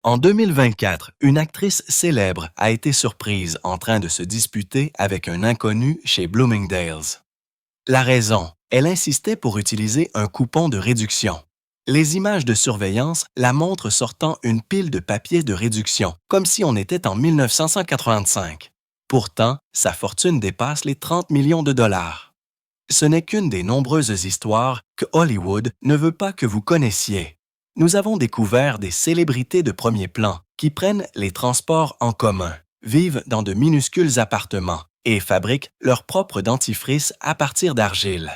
En 2024, une actrice célèbre a été surprise en train de se disputer avec un inconnu chez Bloomingdale's. La raison, elle insistait pour utiliser un coupon de réduction. Les images de surveillance la montrent sortant une pile de papier de réduction, comme si on était en 1985. Pourtant, sa fortune dépasse les 30 millions de dollars. Ce n'est qu'une des nombreuses histoires que Hollywood ne veut pas que vous connaissiez. Nous avons découvert des célébrités de premier plan qui prennent les transports en commun, vivent dans de minuscules appartements et fabriquent leur propre dentifrice à partir d'argile.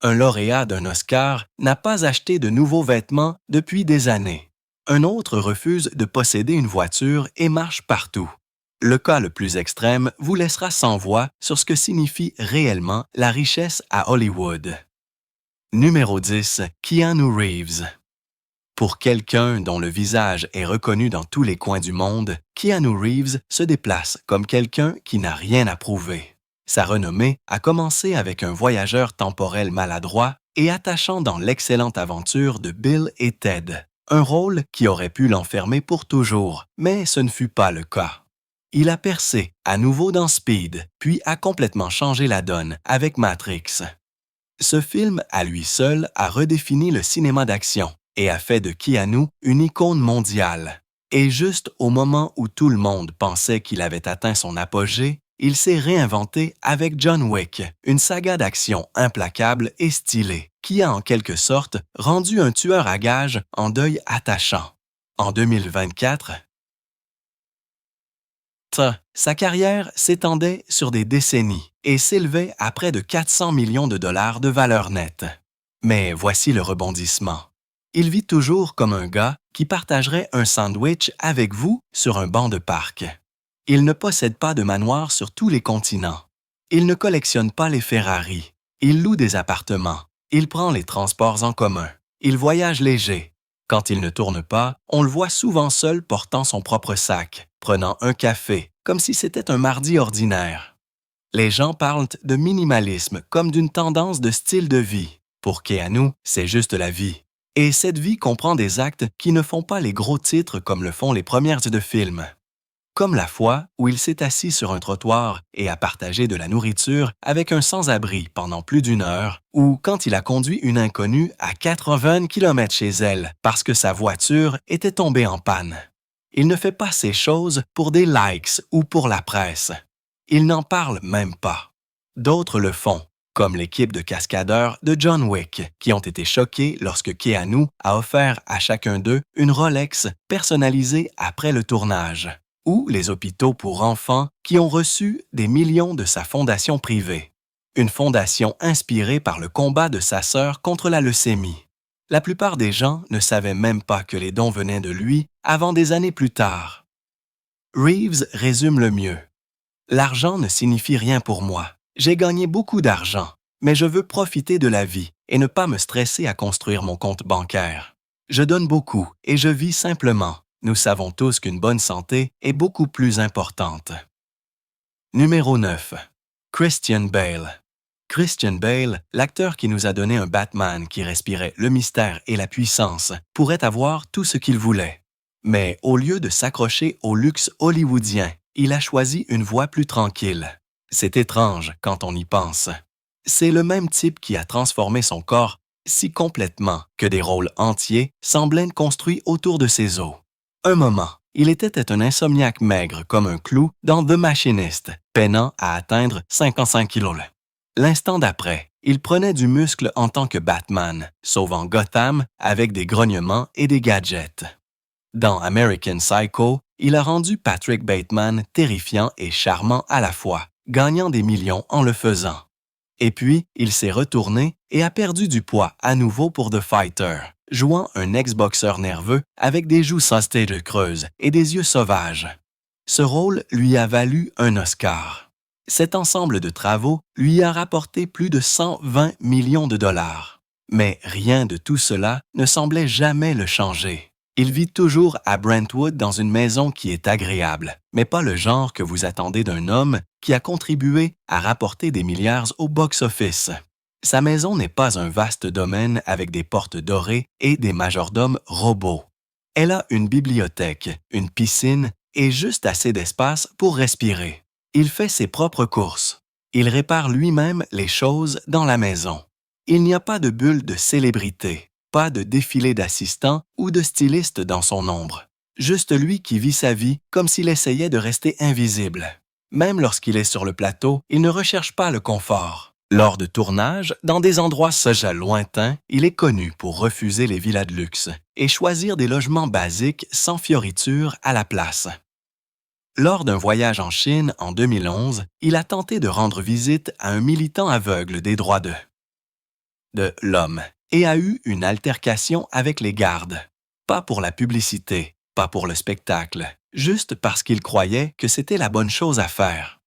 Un lauréat d'un Oscar n'a pas acheté de nouveaux vêtements depuis des années. Un autre refuse de posséder une voiture et marche partout. Le cas le plus extrême vous laissera sans voix sur ce que signifie réellement la richesse à Hollywood. Numéro 10. Keanu Reeves. Pour quelqu'un dont le visage est reconnu dans tous les coins du monde, Keanu Reeves se déplace comme quelqu'un qui n'a rien à prouver. Sa renommée a commencé avec un voyageur temporel maladroit et attachant dans l'excellente aventure de Bill et Ted, un rôle qui aurait pu l'enfermer pour toujours, mais ce ne fut pas le cas. Il a percé à nouveau dans Speed, puis a complètement changé la donne avec Matrix. Ce film, à lui seul, a redéfini le cinéma d'action et a fait de Keanu une icône mondiale. Et juste au moment où tout le monde pensait qu'il avait atteint son apogée, il s'est réinventé avec John Wick, une saga d'action implacable et stylée, qui a en quelque sorte rendu un tueur à gages en deuil attachant. En 2024, sa carrière s'étendait sur des décennies et s'élevait à près de 400 millions de dollars de valeur nette. Mais voici le rebondissement. Il vit toujours comme un gars qui partagerait un sandwich avec vous sur un banc de parc. Il ne possède pas de manoir sur tous les continents. Il ne collectionne pas les Ferrari. Il loue des appartements. Il prend les transports en commun. Il voyage léger. Quand il ne tourne pas, on le voit souvent seul portant son propre sac, prenant un café, comme si c'était un mardi ordinaire. Les gens parlent de minimalisme comme d'une tendance de style de vie. Pour Keanu, c'est juste la vie. Et cette vie comprend des actes qui ne font pas les gros titres comme le font les premières de films. Comme la fois où il s'est assis sur un trottoir et a partagé de la nourriture avec un sans-abri pendant plus d'une heure, ou quand il a conduit une inconnue à 80 km chez elle parce que sa voiture était tombée en panne. Il ne fait pas ces choses pour des likes ou pour la presse. Il n'en parle même pas. D'autres le font, comme l'équipe de cascadeurs de John Wick, qui ont été choqués lorsque Keanu a offert à chacun d'eux une Rolex personnalisée après le tournage, ou les hôpitaux pour enfants qui ont reçu des millions de sa fondation privée. Une fondation inspirée par le combat de sa sœur contre la leucémie. La plupart des gens ne savaient même pas que les dons venaient de lui avant des années plus tard. Reeves résume le mieux. « L'argent ne signifie rien pour moi. J'ai gagné beaucoup d'argent, mais je veux profiter de la vie et ne pas me stresser à construire mon compte bancaire. Je donne beaucoup et je vis simplement. Nous savons tous qu'une bonne santé est beaucoup plus importante. » Numéro 9. Christian Bale. Christian Bale, l'acteur qui nous a donné un Batman qui respirait le mystère et la puissance, pourrait avoir tout ce qu'il voulait. Mais au lieu de s'accrocher au luxe hollywoodien, il a choisi une voie plus tranquille. C'est étrange quand on y pense. C'est le même type qui a transformé son corps si complètement que des rôles entiers semblaient construits autour de ses os. Un moment, il était un insomniaque maigre comme un clou dans The Machinist, peinant à atteindre 55 kilos. L'instant d'après, il prenait du muscle en tant que Batman, sauvant Gotham avec des grognements et des gadgets. Dans American Psycho, il a rendu Patrick Bateman terrifiant et charmant à la fois, gagnant des millions en le faisant. Et puis, il s'est retourné et a perdu du poids à nouveau pour The Fighter, jouant un ex-boxeur nerveux avec des joues sausage creuses et des yeux sauvages. Ce rôle lui a valu un Oscar. Cet ensemble de travaux lui a rapporté plus de 120 millions de dollars. Mais rien de tout cela ne semblait jamais le changer. Il vit toujours à Brentwood dans une maison qui est agréable, mais pas le genre que vous attendez d'un homme qui a contribué à rapporter des milliards au box-office. Sa maison n'est pas un vaste domaine avec des portes dorées et des majordomes robots. Elle a une bibliothèque, une piscine et juste assez d'espace pour respirer. Il fait ses propres courses. Il répare lui-même les choses dans la maison. Il n'y a pas de bulle de célébrité, pas de défilé d'assistants ou de stylistes dans son ombre. Juste lui qui vit sa vie comme s'il essayait de rester invisible. Même lorsqu'il est sur le plateau, il ne recherche pas le confort. Lors de tournages, dans des endroits soja lointains, il est connu pour refuser les villas de luxe et choisir des logements basiques sans fioritures à la place. Lors d'un voyage en Chine en 2011, il a tenté de rendre visite à un militant aveugle des droits de l'homme et a eu une altercation avec les gardes. Pas pour la publicité, pas pour le spectacle, juste parce qu'il croyait que c'était la bonne chose à faire.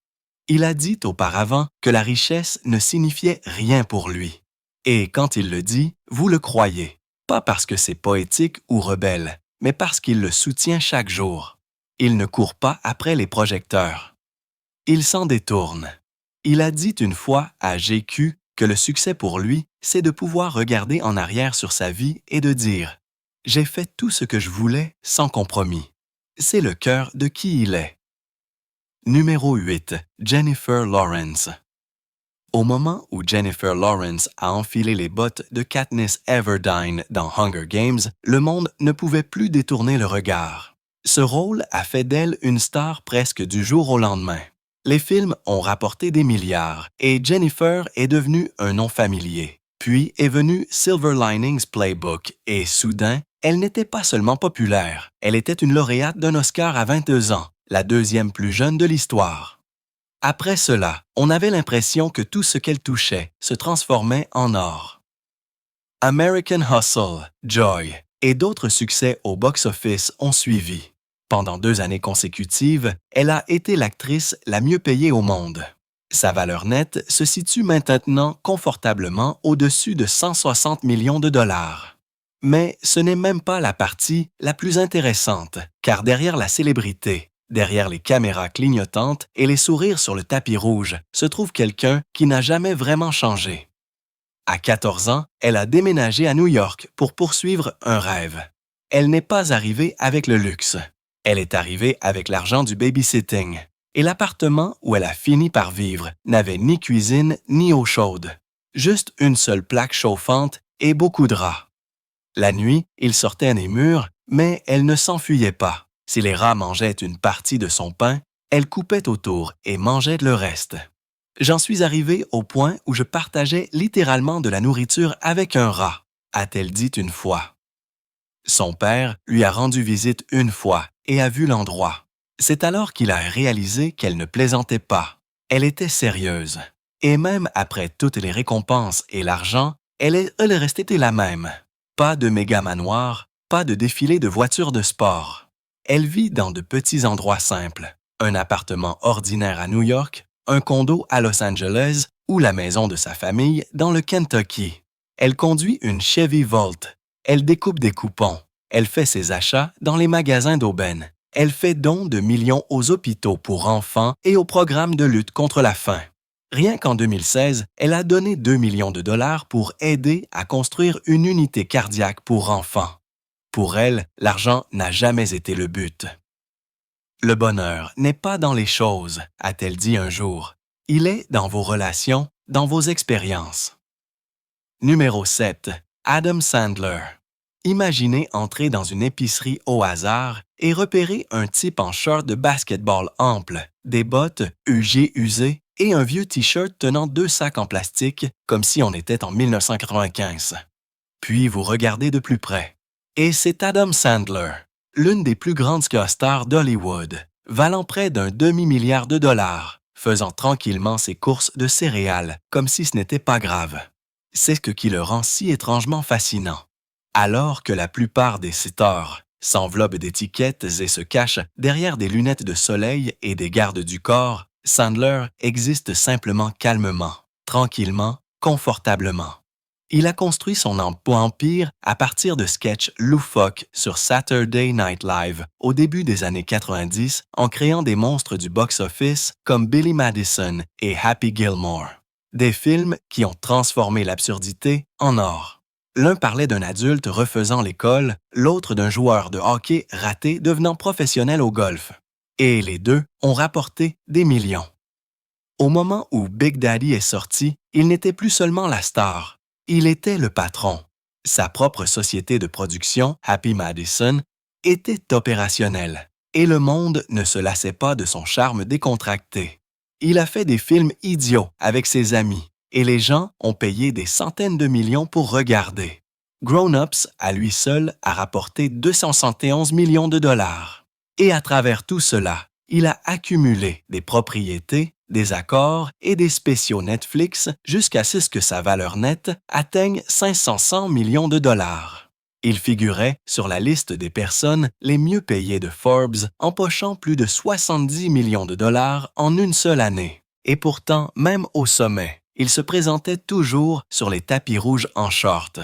Il a dit auparavant que la richesse ne signifiait rien pour lui. Et quand il le dit, vous le croyez, pas parce que c'est poétique ou rebelle, mais parce qu'il le soutient chaque jour. Il ne court pas après les projecteurs. Il s'en détourne. Il a dit une fois à GQ que le succès pour lui, c'est de pouvoir regarder en arrière sur sa vie et de dire « J'ai fait tout ce que je voulais sans compromis ». C'est le cœur de qui il est. Numéro 8. Jennifer Lawrence. Au moment où Jennifer Lawrence a enfilé les bottes de Katniss Everdeen dans Hunger Games, le monde ne pouvait plus détourner le regard. Ce rôle a fait d'elle une star presque du jour au lendemain. Les films ont rapporté des milliards et Jennifer est devenue un nom familier. Puis est venu Silver Linings Playbook et soudain, elle n'était pas seulement populaire, elle était une lauréate d'un Oscar à 22 ans, la deuxième plus jeune de l'histoire. Après cela, on avait l'impression que tout ce qu'elle touchait se transformait en or. American Hustle, Joy et d'autres succès au box-office ont suivi. Pendant 2 années consécutives, elle a été l'actrice la mieux payée au monde. Sa valeur nette se situe maintenant confortablement au-dessus de 160 millions de dollars. Mais ce n'est même pas la partie la plus intéressante, car derrière la célébrité, derrière les caméras clignotantes et les sourires sur le tapis rouge, se trouve quelqu'un qui n'a jamais vraiment changé. À 14 ans, elle a déménagé à New York pour poursuivre un rêve. Elle n'est pas arrivée avec le luxe. Elle est arrivée avec l'argent du babysitting. Et l'appartement où elle a fini par vivre n'avait ni cuisine ni eau chaude. Juste une seule plaque chauffante et beaucoup de rats. La nuit, il sortait des murs, mais elle ne s'enfuyait pas. Si les rats mangeaient une partie de son pain, elle coupait autour et mangeait le reste. J'en suis arrivée au point où je partageais littéralement de la nourriture avec un rat, a-t-elle dit une fois. Son père lui a rendu visite une fois et a vu l'endroit. C'est alors qu'il a réalisé qu'elle ne plaisantait pas. Elle était sérieuse. Et même après toutes les récompenses et l'argent, elle est restée la même. Pas de méga manoir, pas de défilé de voitures de sport. Elle vit dans de petits endroits simples. Un appartement ordinaire à New York, un condo à Los Angeles ou la maison de sa famille dans le Kentucky. Elle conduit une Chevy Volt. Elle découpe des coupons. Elle fait ses achats dans les magasins d'aubaine. Elle fait don de millions aux hôpitaux pour enfants et au programme de lutte contre la faim. Rien qu'en 2016, elle a donné 2 millions de dollars pour aider à construire une unité cardiaque pour enfants. Pour elle, l'argent n'a jamais été le but. Le bonheur n'est pas dans les choses, a-t-elle dit un jour. Il est dans vos relations, dans vos expériences. Numéro 7. Adam Sandler. Imaginez entrer dans une épicerie au hasard et repérer un type en short de basketball ample, des bottes usées et un vieux T-shirt tenant 2 sacs en plastique comme si on était en 1995. Puis vous regardez de plus près. Et c'est Adam Sandler, l'une des plus grandes stars d'Hollywood, valant près d'un demi-milliard de dollars, faisant tranquillement ses courses de céréales comme si ce n'était pas grave. C'est ce qui le rend si étrangement fascinant. Alors que la plupart des stars s'enveloppent d'étiquettes et se cachent derrière des lunettes de soleil et des gardes du corps, Sandler existe simplement calmement, tranquillement, confortablement. Il a construit son empire à partir de sketchs loufoques sur Saturday Night Live au début des années 90 en créant des monstres du box-office comme Billy Madison et Happy Gilmore. Des films qui ont transformé l'absurdité en or. L'un parlait d'un adulte refaisant l'école, l'autre d'un joueur de hockey raté devenant professionnel au golf. Et les deux ont rapporté des millions. Au moment où Big Daddy est sorti, il n'était plus seulement la star, il était le patron. Sa propre société de production, Happy Madison, était opérationnelle, et le monde ne se lassait pas de son charme décontracté. Il a fait des films idiots avec ses amis, et les gens ont payé des centaines de millions pour regarder. Grown Ups, à lui seul, a rapporté 271 millions de dollars. Et à travers tout cela, il a accumulé des propriétés, des accords et des spéciaux Netflix jusqu'à ce que sa valeur nette atteigne 500 millions de dollars. Il figurait sur la liste des personnes les mieux payées de Forbes, empochant plus de 70 millions de dollars en une seule année. Et pourtant, même au sommet, il se présentait toujours sur les tapis rouges en short.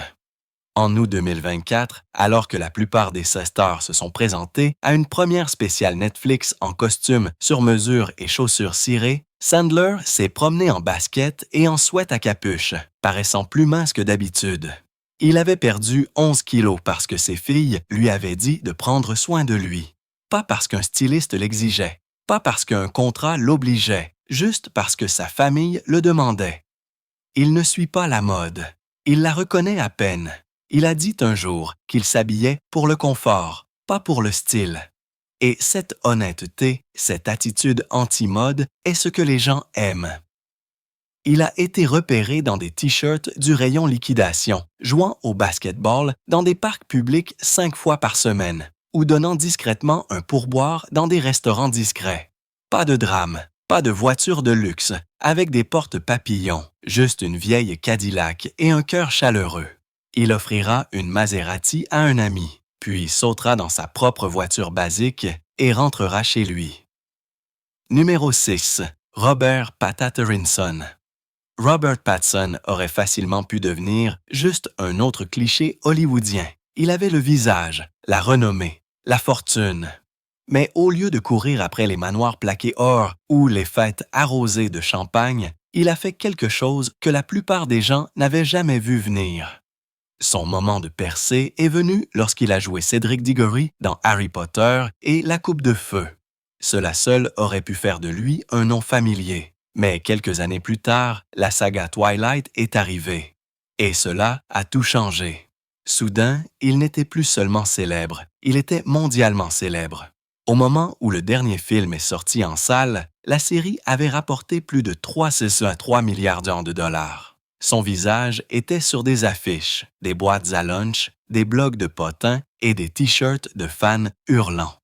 En août 2024, alors que la plupart des stars se sont présentés à une première spéciale Netflix en costume sur mesure et chaussures cirées, Sandler s'est promené en basket et en sweat à capuche, paraissant plus mince que d'habitude. Il avait perdu 11 kilos parce que ses filles lui avaient dit de prendre soin de lui. Pas parce qu'un styliste l'exigeait, pas parce qu'un contrat l'obligeait, juste parce que sa famille le demandait. Il ne suit pas la mode. Il la reconnaît à peine. Il a dit un jour qu'il s'habillait pour le confort, pas pour le style. Et cette honnêteté, cette attitude anti-mode est ce que les gens aiment. Il a été repéré dans des t-shirts du rayon liquidation, jouant au basketball dans des parcs publics 5 fois par semaine, ou donnant discrètement un pourboire dans des restaurants discrets. Pas de drame, pas de voiture de luxe, avec des portes papillons, juste une vieille Cadillac et un cœur chaleureux. Il offrira une Maserati à un ami, puis sautera dans sa propre voiture basique et rentrera chez lui. Numéro 6. Robert Pattinson. Robert Pattinson aurait facilement pu devenir juste un autre cliché hollywoodien. Il avait le visage, la renommée, la fortune. Mais au lieu de courir après les manoirs plaqués or ou les fêtes arrosées de champagne, il a fait quelque chose que la plupart des gens n'avaient jamais vu venir. Son moment de percée est venu lorsqu'il a joué Cedric Diggory dans Harry Potter et La Coupe de Feu. Cela seul aurait pu faire de lui un nom familier. Mais quelques années plus tard, la saga Twilight est arrivée. Et cela a tout changé. Soudain, il n'était plus seulement célèbre, il était mondialement célèbre. Au moment où le dernier film est sorti en salle, la série avait rapporté plus de 3,3 milliards de dollars. Son visage était sur des affiches, des boîtes à lunch, des blogs de potins et des t-shirts de fans hurlants.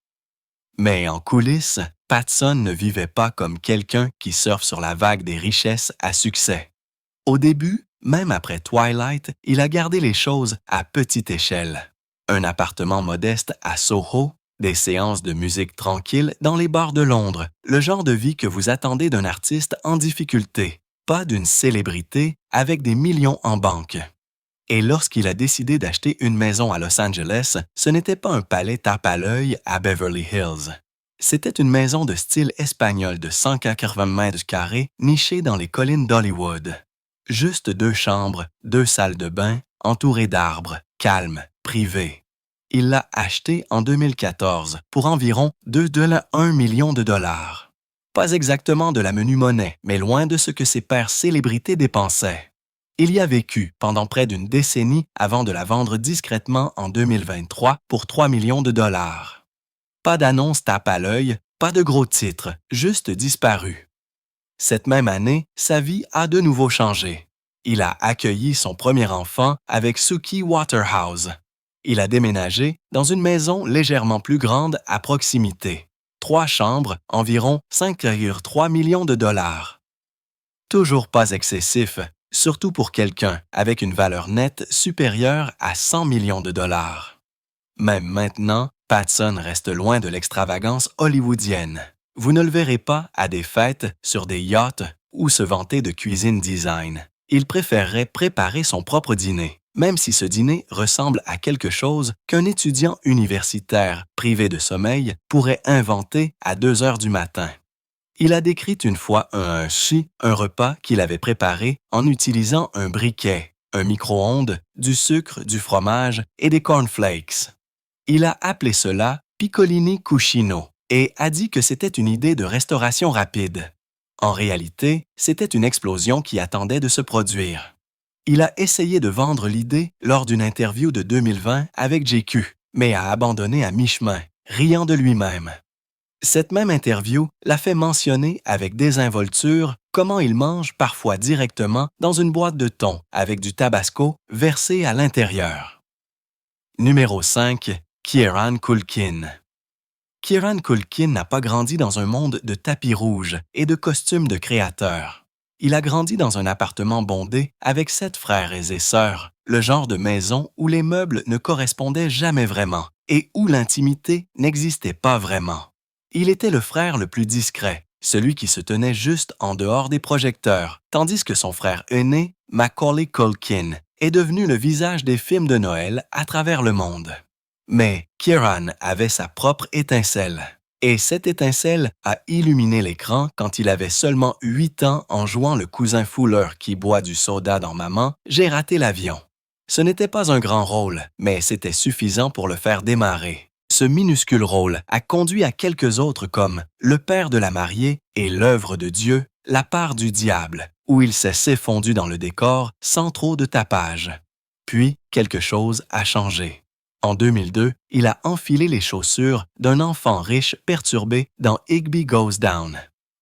Mais en coulisses, Pattinson ne vivait pas comme quelqu'un qui surfe sur la vague des richesses à succès. Au début, même après Twilight, il a gardé les choses à petite échelle. Un appartement modeste à Soho, des séances de musique tranquilles dans les bars de Londres, le genre de vie que vous attendez d'un artiste en difficulté, pas d'une célébrité avec des millions en banque. Et lorsqu'il a décidé d'acheter une maison à Los Angeles, ce n'était pas un palais tape à l'œil à Beverly Hills. C'était une maison de style espagnol de 180 mètres carrés nichée dans les collines d'Hollywood. Juste 2 chambres, 2 salles de bain, entourées d'arbres, calmes, privées. Il l'a acheté en 2014 pour environ 2,1 millions de dollars. Pas exactement de la menue monnaie, mais loin de ce que ses pairs célébrités dépensaient. Il y a vécu pendant près d'une décennie avant de la vendre discrètement en 2023 pour 3 millions de dollars. Pas d'annonce tape à l'œil, pas de gros titres, juste disparu. Cette même année, sa vie a de nouveau changé. Il a accueilli son premier enfant avec Suki Waterhouse. Il a déménagé dans une maison légèrement plus grande à proximité. 3 chambres, environ 5,3 millions de dollars. Toujours pas excessif, surtout pour quelqu'un avec une valeur nette supérieure à 100 millions de dollars. Même maintenant, Pattinson reste loin de l'extravagance hollywoodienne. Vous ne le verrez pas à des fêtes, sur des yachts ou se vanter de cuisine design. Il préférerait préparer son propre dîner, même si ce dîner ressemble à quelque chose qu'un étudiant universitaire privé de sommeil pourrait inventer à 2 heures du matin. Il a décrit une fois un repas qu'il avait préparé en utilisant un briquet, un micro-ondes, du sucre, du fromage et des cornflakes. Il a appelé cela Piccolini Cuscino et a dit que c'était une idée de restauration rapide. En réalité, c'était une explosion qui attendait de se produire. Il a essayé de vendre l'idée lors d'une interview de 2020 avec GQ, mais a abandonné à mi-chemin, riant de lui-même. Cette même interview l'a fait mentionner avec désinvolture comment il mange parfois directement dans une boîte de thon avec du tabasco versé à l'intérieur. Numéro 5. Kieran Culkin. Kieran Culkin n'a pas grandi dans un monde de tapis rouges et de costumes de créateurs. Il a grandi dans un appartement bondé avec 7 frères et sœurs, le genre de maison où les meubles ne correspondaient jamais vraiment et où l'intimité n'existait pas vraiment. Il était le frère le plus discret, celui qui se tenait juste en dehors des projecteurs, tandis que son frère aîné, Macaulay Culkin, est devenu le visage des films de Noël à travers le monde. Mais Kieran avait sa propre étincelle. Et cette étincelle a illuminé l'écran quand il avait seulement 8 ans en jouant le cousin Fuller qui boit du soda dans Maman, j'ai raté l'avion. Ce n'était pas un grand rôle, mais c'était suffisant pour le faire démarrer. Ce minuscule rôle a conduit à quelques autres comme Le père de la mariée et L'œuvre de Dieu, La part du diable, où il s'est s'effondu dans le décor sans trop de tapage. Puis, quelque chose a changé. En 2002, il a enfilé les chaussures d'un enfant riche perturbé dans Higby Goes Down.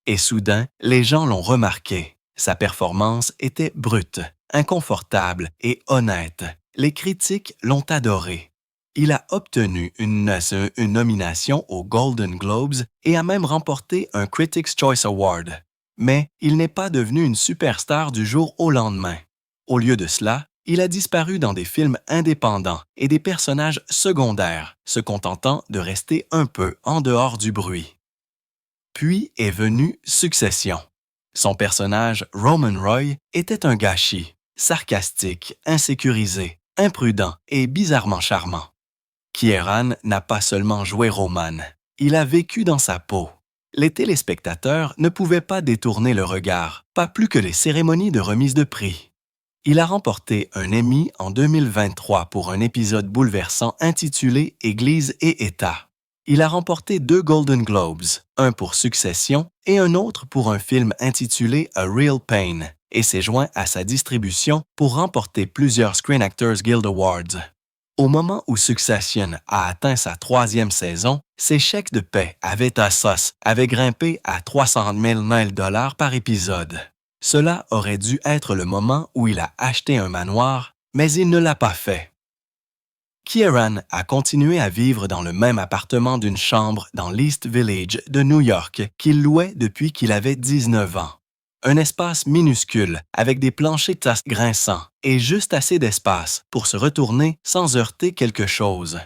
Et soudain, les gens l'ont remarqué. Sa performance était brute, inconfortable et honnête. Les critiques l'ont adoré. Il a obtenu une nomination aux Golden Globes et a même remporté un Critics' Choice Award. Mais il n'est pas devenu une superstar du jour au lendemain. Au lieu de cela, il a disparu dans des films indépendants et des personnages secondaires, se contentant de rester un peu en dehors du bruit. Puis est venue Succession. Son personnage, Roman Roy, était un gâchis, sarcastique, insécurisé, imprudent et bizarrement charmant. Kieran n'a pas seulement joué Roman, il a vécu dans sa peau. Les téléspectateurs ne pouvaient pas détourner le regard, pas plus que les cérémonies de remise de prix. Il a remporté un Emmy en 2023 pour un épisode bouleversant intitulé Église et État. Il a remporté 2 Golden Globes, un pour Succession et un autre pour un film intitulé A Real Pain, et s'est joint à sa distribution pour remporter plusieurs Screen Actors Guild Awards. Au moment où Succession a atteint sa 3e saison, ses chèques de paie avec Tassos avaient grimpé à 300 000 $ par épisode. Cela aurait dû être le moment où il a acheté un manoir, mais il ne l'a pas fait. Kieran a continué à vivre dans le même appartement d'une chambre dans l'East Village de New York qu'il louait depuis qu'il avait 19 ans. Un espace minuscule avec des planchers grinçants et juste assez d'espace pour se retourner sans heurter quelque chose.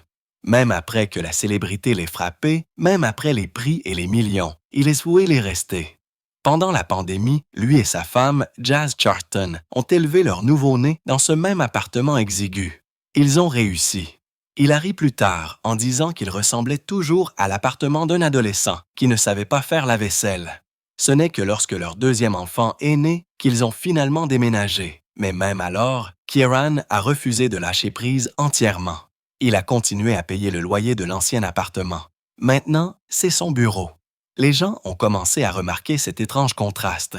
Même après que la célébrité l'ait frappé, même après les prix et les millions, il est voué les rester. Pendant la pandémie, lui et sa femme, Jazz Charlton, ont élevé leur nouveau-né dans ce même appartement exigu. Ils ont réussi. Il a ri plus tard en disant qu'il ressemblait toujours à l'appartement d'un adolescent qui ne savait pas faire la vaisselle. Ce n'est que lorsque leur 2e enfant est né qu'ils ont finalement déménagé. Mais même alors, Kieran a refusé de lâcher prise entièrement. Il a continué à payer le loyer de l'ancien appartement. Maintenant, c'est son bureau. Les gens ont commencé à remarquer cet étrange contraste.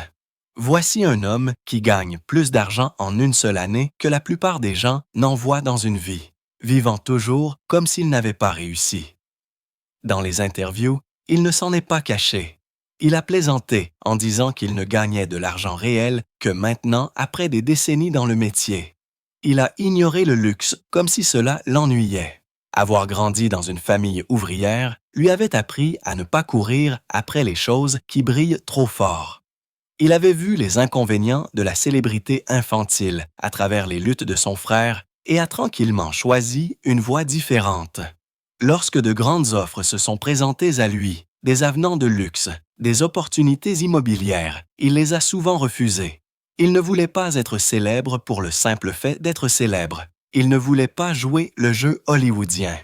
Voici un homme qui gagne plus d'argent en une seule année que la plupart des gens n'en voient dans une vie, vivant toujours comme s'il n'avait pas réussi. Dans les interviews, il ne s'en est pas caché. Il a plaisanté en disant qu'il ne gagnait de l'argent réel que maintenant après des décennies dans le métier. Il a ignoré le luxe comme si cela l'ennuyait. Avoir grandi dans une famille ouvrière lui avait appris à ne pas courir après les choses qui brillent trop fort. Il avait vu les inconvénients de la célébrité infantile à travers les luttes de son frère et a tranquillement choisi une voie différente. Lorsque de grandes offres se sont présentées à lui, des avenants de luxe, des opportunités immobilières, il les a souvent refusées. Il ne voulait pas être célèbre pour le simple fait d'être célèbre. Il ne voulait pas jouer le jeu hollywoodien.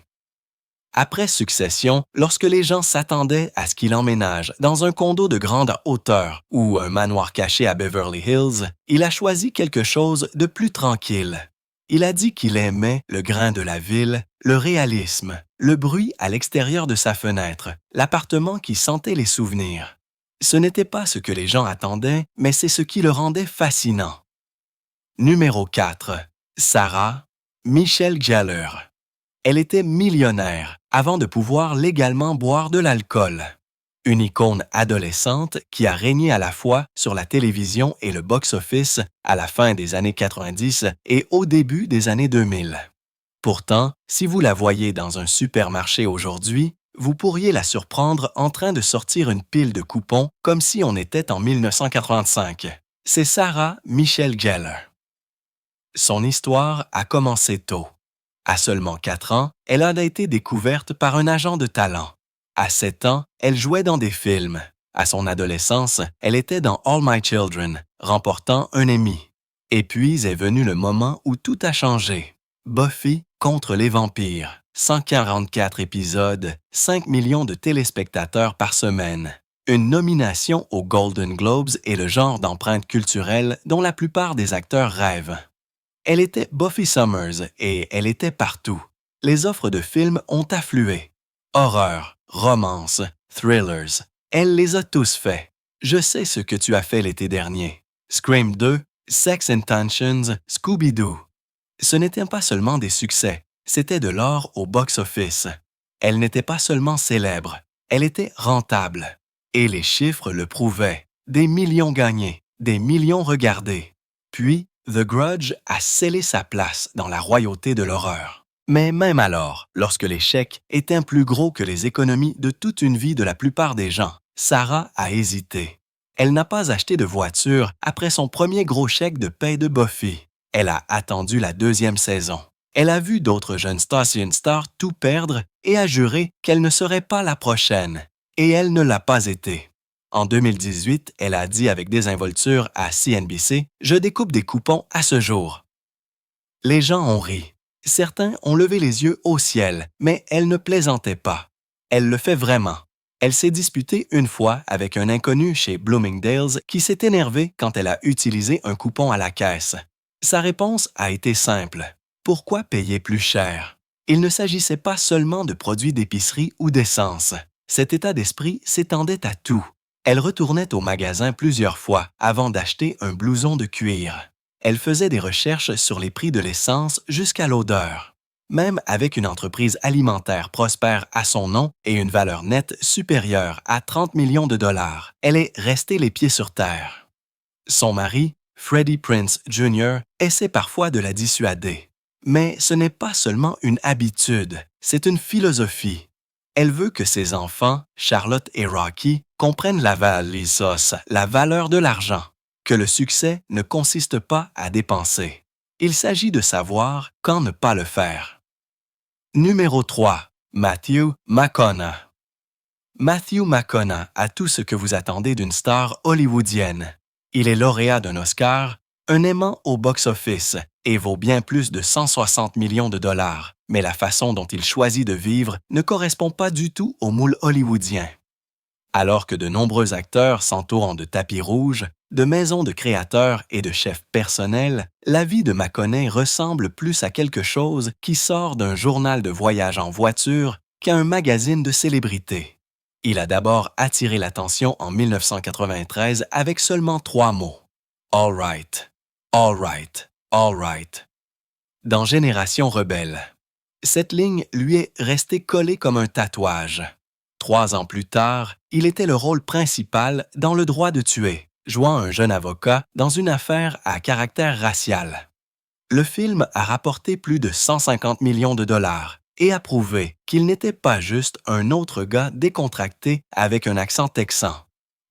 Après Succession, lorsque les gens s'attendaient à ce qu'il emménage dans un condo de grande hauteur ou un manoir caché à Beverly Hills, il a choisi quelque chose de plus tranquille. Il a dit qu'il aimait le grain de la ville, le réalisme, le bruit à l'extérieur de sa fenêtre, l'appartement qui sentait les souvenirs. Ce n'était pas ce que les gens attendaient, mais c'est ce qui le rendait fascinant. Numéro 4. Sarah Michelle Gellar. Elle était millionnaire avant de pouvoir légalement boire de l'alcool. Une icône adolescente qui a régné à la fois sur la télévision et le box-office à la fin des années 90 et au début des années 2000. Pourtant, si vous la voyez dans un supermarché aujourd'hui, vous pourriez la surprendre en train de sortir une pile de coupons comme si on était en 1985. C'est Sarah Michelle Gellar. Son histoire a commencé tôt. À seulement 4 ans, elle a été découverte par un agent de talent. À 7 ans, elle jouait dans des films. À son adolescence, elle était dans All My Children, remportant un Emmy. Et puis est venu le moment où tout a changé. Buffy contre les vampires. 144 épisodes, 5 millions de téléspectateurs par semaine. Une nomination aux Golden Globes est le genre d'empreinte culturelle dont la plupart des acteurs rêvent. Elle était Buffy Summers et elle était partout. Les offres de films ont afflué. Horreur, romance, thrillers, elle les a tous faits. Je sais ce que tu as fait l'été dernier. Scream 2, Sex Intentions, Scooby-Doo. Ce n'étaient pas seulement des succès, c'était de l'or au box-office. Elle n'était pas seulement célèbre, elle était rentable. Et les chiffres le prouvaient. Des millions gagnés, des millions regardés. Puis, The Grudge a scellé sa place dans la royauté de l'horreur. Mais même alors, lorsque les chèques étaient plus gros que les économies de toute une vie de la plupart des gens, Sarah a hésité. Elle n'a pas acheté de voiture après son premier gros chèque de paie de Buffy. Elle a attendu la 2e saison. Elle a vu d'autres jeunes stars tout perdre et a juré qu'elle ne serait pas la prochaine. Et elle ne l'a pas été. En 2018, elle a dit avec désinvolture à CNBC « Je découpe des coupons à ce jour ». Les gens ont ri. Certains ont levé les yeux au ciel, mais elle ne plaisantait pas. Elle le fait vraiment. Elle s'est disputée une fois avec un inconnu chez Bloomingdale's qui s'est énervé quand elle a utilisé un coupon à la caisse. Sa réponse a été simple. Pourquoi payer plus cher? Il ne s'agissait pas seulement de produits d'épicerie ou d'essence. Cet état d'esprit s'étendait à tout. Elle retournait au magasin plusieurs fois avant d'acheter un blouson de cuir. Elle faisait des recherches sur les prix de l'essence jusqu'à l'odeur. Même avec une entreprise alimentaire prospère à son nom et une valeur nette supérieure à 30 millions de dollars, elle est restée les pieds sur terre. Son mari, Freddie Prinze Jr., essaie parfois de la dissuader. Mais ce n'est pas seulement une habitude, c'est une philosophie. Elle veut que ses enfants, Charlotte et Rocky, comprennent la valeur de l'argent, que le succès ne consiste pas à dépenser. Il s'agit de savoir quand ne pas le faire. Numéro 3. Matthew McConaughey. Matthew McConaughey a tout ce que vous attendez d'une star hollywoodienne. Il est lauréat d'un Oscar, un aimant au box-office et vaut bien plus de 160 millions de dollars, mais la façon dont il choisit de vivre ne correspond pas du tout au moule hollywoodien. Alors que de nombreux acteurs s'entourent de tapis rouges, de maisons de créateurs et de chefs personnels, la vie de McConaughey ressemble plus à quelque chose qui sort d'un journal de voyage en voiture qu'à un magazine de célébrités. Il a d'abord attiré l'attention en 1993 avec seulement 3 mots. All right, all right, all right. Dans Génération rebelle. Cette ligne lui est restée collée comme un tatouage. 3 ans plus tard, il était le rôle principal dans Le droit de tuer, jouant un jeune avocat dans une affaire à caractère racial. Le film a rapporté plus de 150 millions de dollars et a prouvé qu'il n'était pas juste un autre gars décontracté avec un accent texan.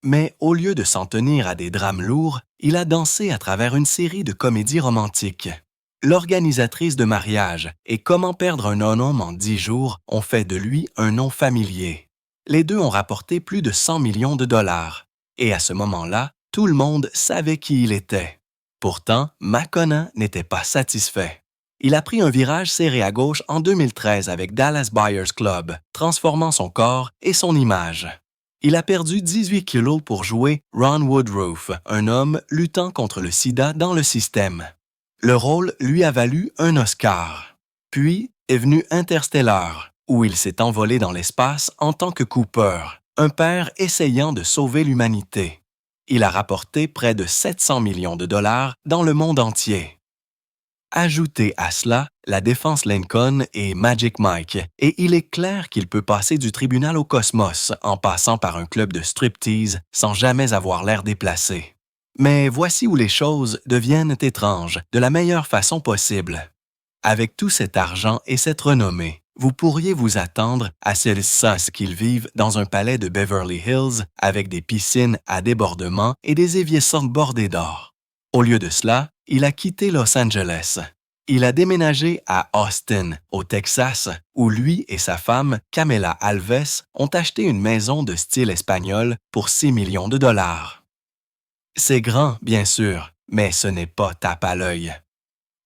Mais au lieu de s'en tenir à des drames lourds, il a dansé à travers une série de comédies romantiques. L'organisatrice de mariage et Comment perdre un homme en 10 jours ont fait de lui un nom familier. Les deux ont rapporté plus de 100 millions de dollars. Et à ce moment-là, tout le monde savait qui il était. Pourtant, McConaughey n'était pas satisfait. Il a pris un virage serré à gauche en 2013 avec Dallas Buyers Club, transformant son corps et son image. Il a perdu 18 kilos pour jouer Ron Woodruff, un homme luttant contre le sida dans le système. Le rôle lui a valu un Oscar. Puis est venu Interstellar, où il s'est envolé dans l'espace en tant que Cooper, un père essayant de sauver l'humanité. Il a rapporté près de 700 millions de dollars dans le monde entier. Ajoutez à cela la défense Lincoln et Magic Mike, et il est clair qu'il peut passer du tribunal au cosmos en passant par un club de striptease sans jamais avoir l'air déplacé. Mais voici où les choses deviennent étranges de la meilleure façon possible. Avec tout cet argent et cette renommée, vous pourriez vous attendre à ce qu'ils vivent dans un palais de Beverly Hills avec des piscines à débordement et des éviers bordés d'or. Au lieu de cela, il a quitté Los Angeles. Il a déménagé à Austin, au Texas, où lui et sa femme, Camila Alves, ont acheté une maison de style espagnol pour 6 millions de dollars. C'est grand, bien sûr, mais ce n'est pas tape à l'œil.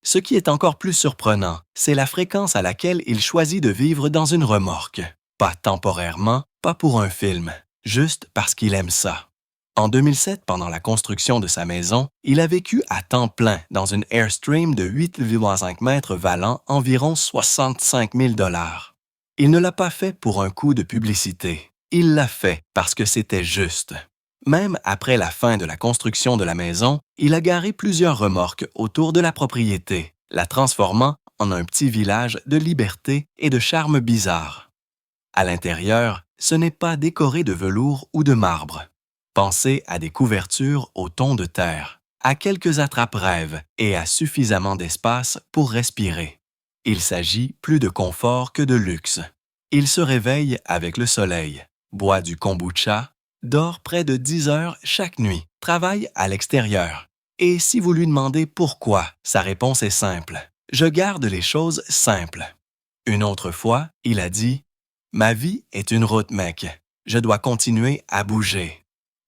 Ce qui est encore plus surprenant, c'est la fréquence à laquelle il choisit de vivre dans une remorque. Pas temporairement, pas pour un film, juste parce qu'il aime ça. En 2007, pendant la construction de sa maison, il a vécu à temps plein dans une Airstream de 8,5 mètres valant environ 65 000 dollars. Il ne l'a pas fait pour un coup de publicité. Il l'a fait parce que c'était juste. Même après la fin de la construction de la maison, il a garé plusieurs remorques autour de la propriété, la transformant en un petit village de liberté et de charme bizarre. À l'intérieur, ce n'est pas décoré de velours ou de marbre. Pensez à des couvertures au ton de terre, à quelques attrape-rêves et à suffisamment d'espace pour respirer. Il s'agit plus de confort que de luxe. Il se réveille avec le soleil, boit du kombucha, dort près de 10 heures chaque nuit, travaille à l'extérieur. Et si vous lui demandez pourquoi, sa réponse est simple. Je garde les choses simples. Une autre fois, il a dit « Ma vie est une route, mec. Je dois continuer à bouger. »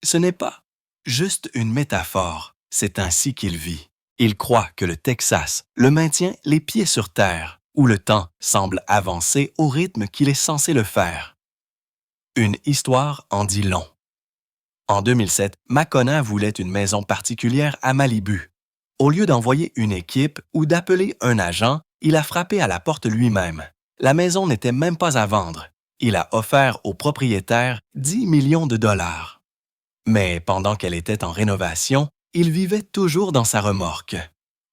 Ce n'est pas juste une métaphore, c'est ainsi qu'il vit. Il croit que le Texas le maintient les pieds sur terre, où le temps semble avancer au rythme qu'il est censé le faire. Une histoire en dit long. En 2007, Makona voulait une maison particulière à Malibu. Au lieu d'envoyer une équipe ou d'appeler un agent, il a frappé à la porte lui-même. La maison n'était même pas à vendre. Il a offert au propriétaire 10 millions de dollars. Mais pendant qu'elle était en rénovation, il vivait toujours dans sa remorque.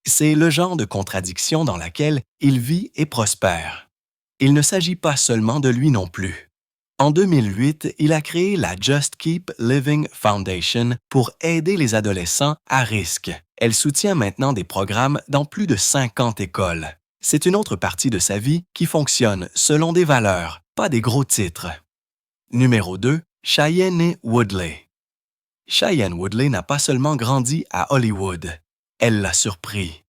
C'est le genre de contradiction dans laquelle il vit et prospère. Il ne s'agit pas seulement de lui non plus. En 2008, il a créé la Just Keep Living Foundation pour aider les adolescents à risque. Elle soutient maintenant des programmes dans plus de 50 écoles. C'est une autre partie de sa vie qui fonctionne selon des valeurs, pas des gros titres. Numéro 2, Shailene Woodley. Shailene Woodley n'a pas seulement grandi à Hollywood, elle l'a surpris.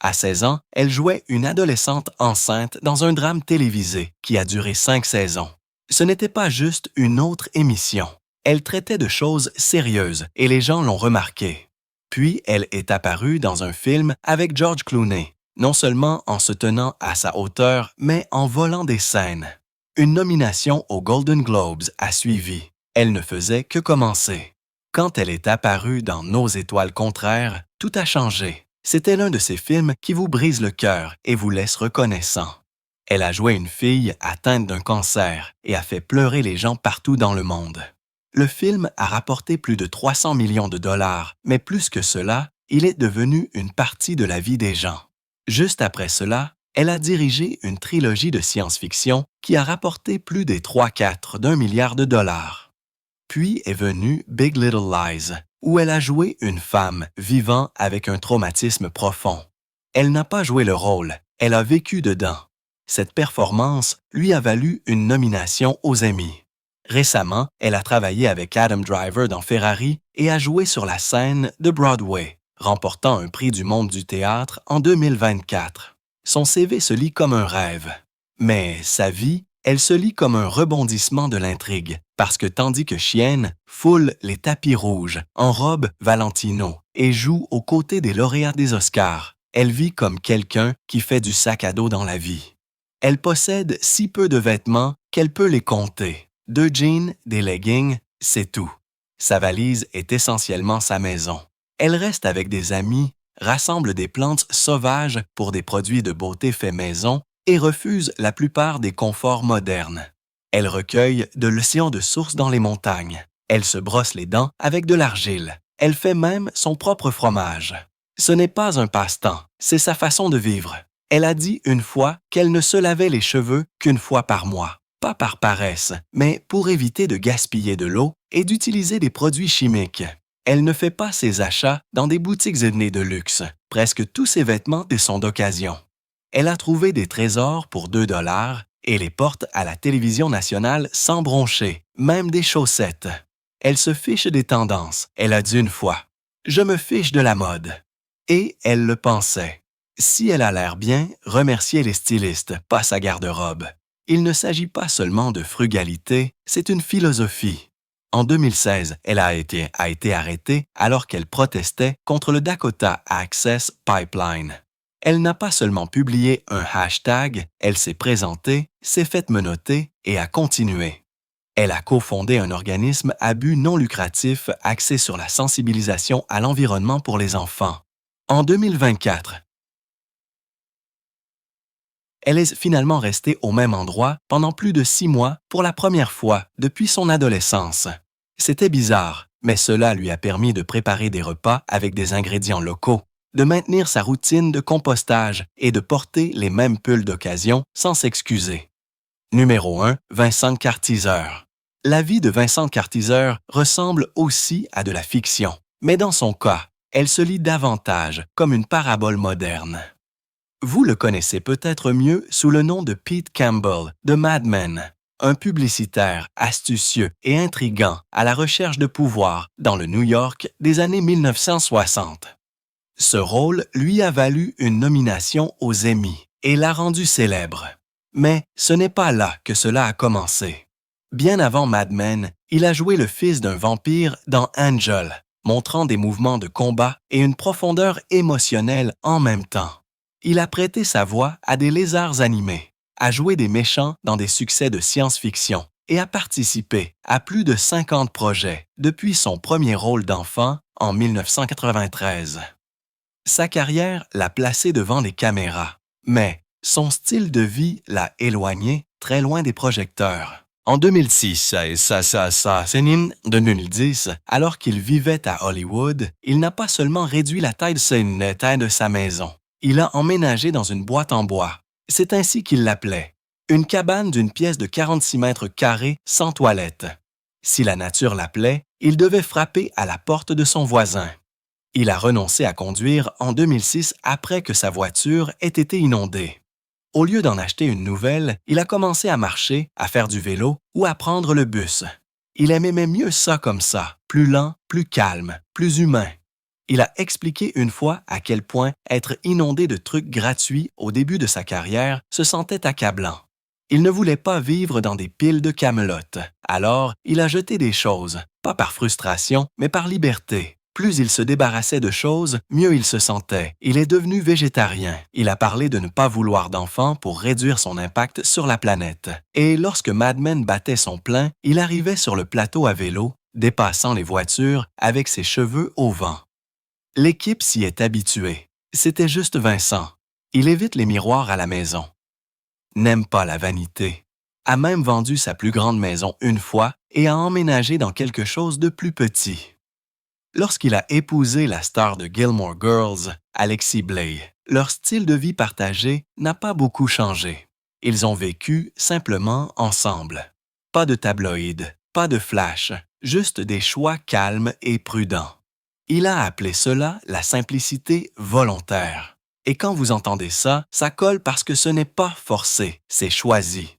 À 16 ans, elle jouait une adolescente enceinte dans un drame télévisé qui a duré 5 saisons. Ce n'était pas juste une autre émission. Elle traitait de choses sérieuses et les gens l'ont remarqué. Puis, elle est apparue dans un film avec George Clooney, non seulement en se tenant à sa hauteur, mais en volant des scènes. Une nomination aux Golden Globes a suivi. Elle ne faisait que commencer. Quand elle est apparue dans Nos étoiles contraires, tout a changé. C'était l'un de ces films qui vous brise le cœur et vous laisse reconnaissant. Elle a joué une fille atteinte d'un cancer et a fait pleurer les gens partout dans le monde. Le film a rapporté plus de 300 millions de dollars, mais plus que cela, il est devenu une partie de la vie des gens. Juste après cela, elle a dirigé une trilogie de science-fiction qui a rapporté plus des 3/4 d'un milliard de dollars. Puis est venue Big Little Lies, où elle a joué une femme vivant avec un traumatisme profond. Elle n'a pas joué le rôle, elle a vécu dedans. Cette performance lui a valu une nomination aux Emmy. Récemment, elle a travaillé avec Adam Driver dans Ferrari et a joué sur la scène de Broadway, remportant un prix du monde du théâtre en 2024. Son CV se lit comme un rêve. Mais sa vie, elle se lit comme un rebondissement de l'intrigue, parce que tandis que Chienne foule les tapis rouges en robe Valentino et joue aux côtés des lauréats des Oscars, Elle vit comme quelqu'un qui fait du sac à dos dans la vie. Elle possède si peu de vêtements qu'elle peut les compter. 2 jeans, des leggings, c'est tout. Sa valise est essentiellement sa maison. Elle reste avec des amis, rassemble des plantes sauvages pour des produits de beauté faits maison et refuse la plupart des conforts modernes. Elle recueille de l'océan de source dans les montagnes. Elle se brosse les dents avec de l'argile. Elle fait même son propre fromage. Ce n'est pas un passe-temps, c'est sa façon de vivre. Elle a dit une fois qu'elle ne se lavait les cheveux qu'une fois par mois. Pas par paresse, mais pour éviter de gaspiller de l'eau et d'utiliser des produits chimiques. Elle ne fait pas ses achats dans des boutiques aînées de luxe. Presque tous ses vêtements sont d'occasion. Elle a trouvé des trésors pour 2 $ et les porte à la télévision nationale sans broncher, même des chaussettes. Elle se fiche des tendances. Elle a dit une fois « Je me fiche de la mode ». Et elle le pensait. Si elle a l'air bien, remerciez les stylistes, pas sa garde-robe. Il ne s'agit pas seulement de frugalité, c'est une philosophie. En 2016, elle a été arrêtée alors qu'elle protestait contre le Dakota Access Pipeline. Elle n'a pas seulement publié un hashtag, elle s'est présentée, s'est faite menotter et a continué. Elle a cofondé un organisme à but non lucratif axé sur la sensibilisation à l'environnement pour les enfants. En 2024, elle est finalement restée au même endroit pendant plus de 6 mois pour la première fois depuis son adolescence. C'était bizarre, mais cela lui a permis de préparer des repas avec des ingrédients locaux, de maintenir sa routine de compostage et de porter les mêmes pulls d'occasion sans s'excuser. Numéro 1, Vincent Kartheiser. La vie de Vincent Kartheiser ressemble aussi à de la fiction, mais dans son cas, elle se lit davantage comme une parabole moderne. Vous le connaissez peut-être mieux sous le nom de Pete Campbell de Mad Men, un publicitaire astucieux et intrigant à la recherche de pouvoir dans le New York des années 1960. Ce rôle lui a valu une nomination aux Emmy et l'a rendu célèbre. Mais ce n'est pas là que cela a commencé. Bien avant Mad Men, il a joué le fils d'un vampire dans Angel, montrant des mouvements de combat et une profondeur émotionnelle en même temps. Il a prêté sa voix à des lézards animés, a joué des méchants dans des succès de science-fiction et a participé à plus de 50 projets depuis son premier rôle d'enfant en 1993. Sa carrière l'a placé devant les caméras, mais son style de vie l'a éloigné très loin des projecteurs. En 2006 et de 2010, alors qu'il vivait à Hollywood, il n'a pas seulement réduit la taille de sa maison. Il a emménagé dans une boîte en bois. C'est ainsi qu'il l'appelait. Une cabane d'une pièce de 46 mètres carrés sans toilette. Si la nature l'appelait, il devait frapper à la porte de son voisin. Il a renoncé à conduire en 2006 après que sa voiture ait été inondée. Au lieu d'en acheter une nouvelle, il a commencé à marcher, à faire du vélo ou à prendre le bus. Il aimait même mieux ça comme ça, plus lent, plus calme, plus humain. Il a expliqué une fois à quel point être inondé de trucs gratuits au début de sa carrière se sentait accablant. Il ne voulait pas vivre dans des piles de camelotes. Alors, il a jeté des choses, pas par frustration, mais par liberté. Plus il se débarrassait de choses, mieux il se sentait. Il est devenu végétarien. Il a parlé de ne pas vouloir d'enfants pour réduire son impact sur la planète. Et lorsque Mad Men battait son plein, il arrivait sur le plateau à vélo, dépassant les voitures avec ses cheveux au vent. L'équipe s'y est habituée. C'était juste Vincent. Il évite les miroirs à la maison. N'aime pas la vanité. A même vendu sa plus grande maison une fois et a emménagé dans quelque chose de plus petit. Lorsqu'il a épousé la star de Gilmore Girls, Alexis Bledel, leur style de vie partagé n'a pas beaucoup changé. Ils ont vécu simplement ensemble. Pas de tabloïd, pas de flash, juste des choix calmes et prudents. Il a appelé cela la simplicité volontaire. Et quand vous entendez ça, ça colle parce que ce n'est pas forcé, c'est choisi.